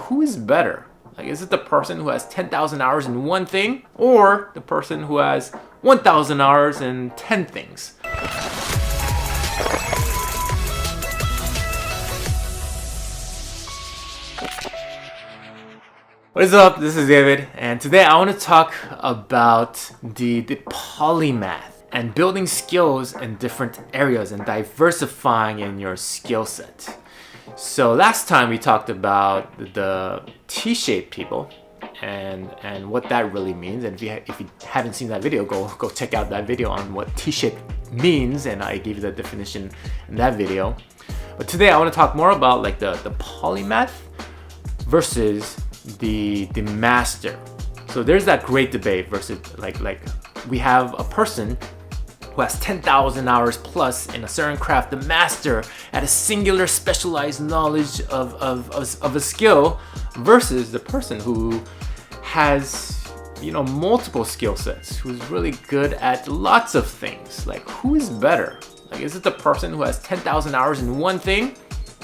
who is better? Like, is it the person who has 10,000 hours in one thing, or the person who has 1,000 hours in 10 things? What is up? This is David, and today I want to talk about the polymath and building skills in different areas and diversifying in your skill set. So last time we talked about the T-shaped people and what that really means. And if you haven't seen that video, go check out that video on what T-shaped means, and I gave you the definition in that video. But today I want to talk more about like the polymath versus the master. So there's that great debate versus like we have a person who has 10,000 hours plus in a certain craft, the master at a singular specialized knowledge of a skill, versus the person who has, you know, multiple skill sets, who's really good at lots of things. Like, who is better? Like, is it the person who has 10,000 hours in one thing,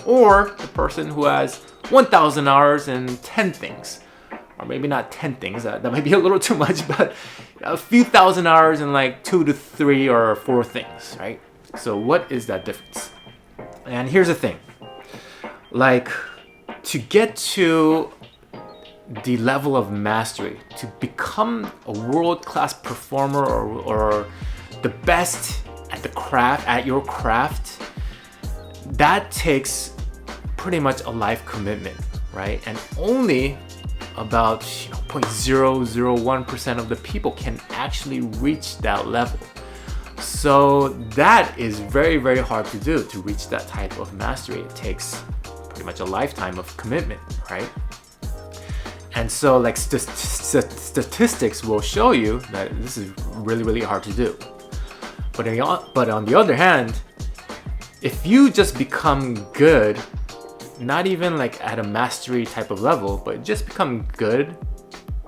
or the person who has 1,000 hours in 10 things? Or maybe not 10 things, that might be a little too much, but a few thousand hours in like 2 to 3 or 4 things, right? So what is that difference? And here's the thing, like, to get to the level of mastery, to become a world-class performer or the best at the craft, at your craft, that takes pretty much a life commitment, right? And only about 0.001% of the people can actually reach that level. So that is very, very hard to do, to reach that type of mastery. It takes pretty much a lifetime of commitment, right? And so like statistics will show you that this is really, really hard to do. But on the other hand, if you just become good, not even like at a mastery type of level, but just become good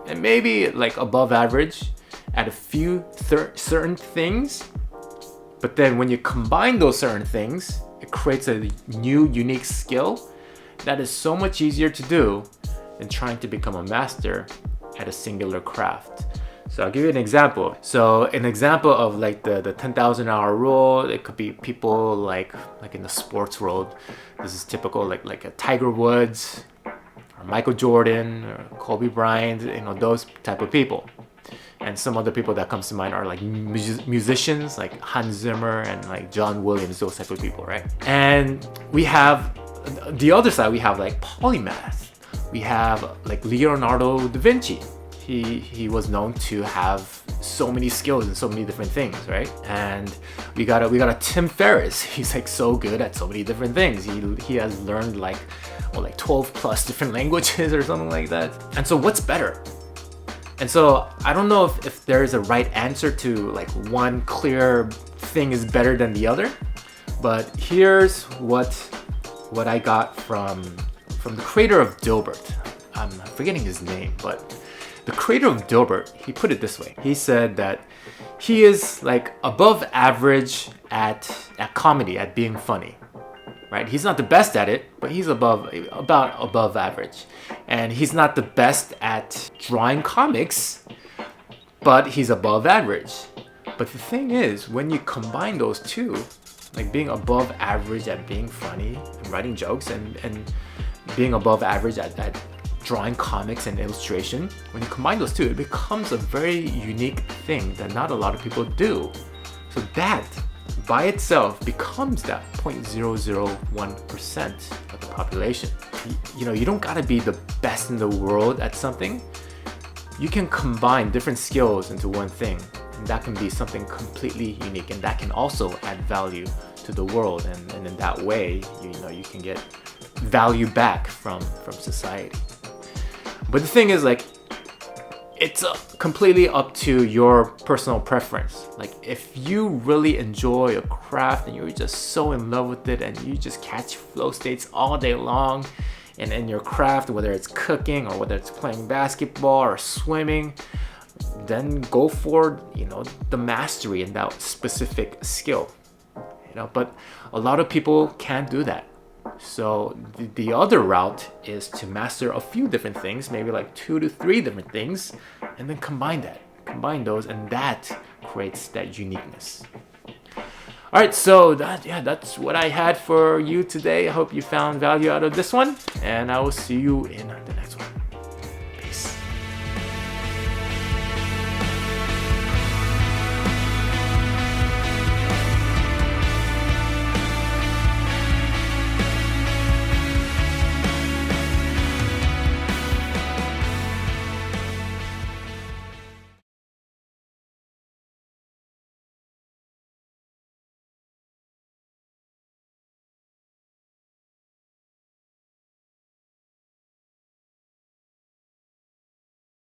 and maybe like above average at a few certain things, but then when you combine those certain things, it creates a new unique skill that is so much easier to do than trying to become a master at a singular craft. So I'll give you an example. So an example of like the 10,000 hour rule, it could be people like in the sports world. This is typical, like a Tiger Woods or Michael Jordan or Kobe Bryant, you know, those type of people. And some other people that comes to mind are like musicians like Hans Zimmer and like John Williams, those type of people, right? And we have the other side, we have like polymath. We have like Leonardo da Vinci. He was known to have so many skills in so many different things, right? And we got a Tim Ferriss. He's like so good at so many different things. He has learned like 12 plus different languages or something like that. And so what's better? And so I don't know if there is a right answer to like one clear thing is better than the other, but here's what I got from the creator of Dilbert. I'm forgetting his name, but the creator of Dilbert, he put it this way. He said that he is like above average at comedy, at being funny, right? He's not the best at it, but he's about above average. And he's not the best at drawing comics, but he's above average. But the thing is, when you combine those two, like being above average at being funny and writing jokes and being above average at drawing comics and illustration, when you combine those two, it becomes a very unique thing that not a lot of people do. So that by itself becomes that 0.001% of the population. You know, you don't gotta be the best in the world at something. You can combine different skills into one thing, and that can be something completely unique, and that can also add value to the world, and in that way, you can get value back from society. But the thing is, like, it's completely up to your personal preference. Like, if you really enjoy a craft and you're just so in love with it and you just catch flow states all day long and in your craft, whether it's cooking or whether it's playing basketball or swimming, then go for, the mastery in that specific skill. But a lot of people can't do that. So the other route is to master a few different things, maybe like 2 to 3 different things, and then combine those, and that creates that uniqueness. All right, so that's what I had for you today. I hope you found value out of this one, and I will see you in the next one.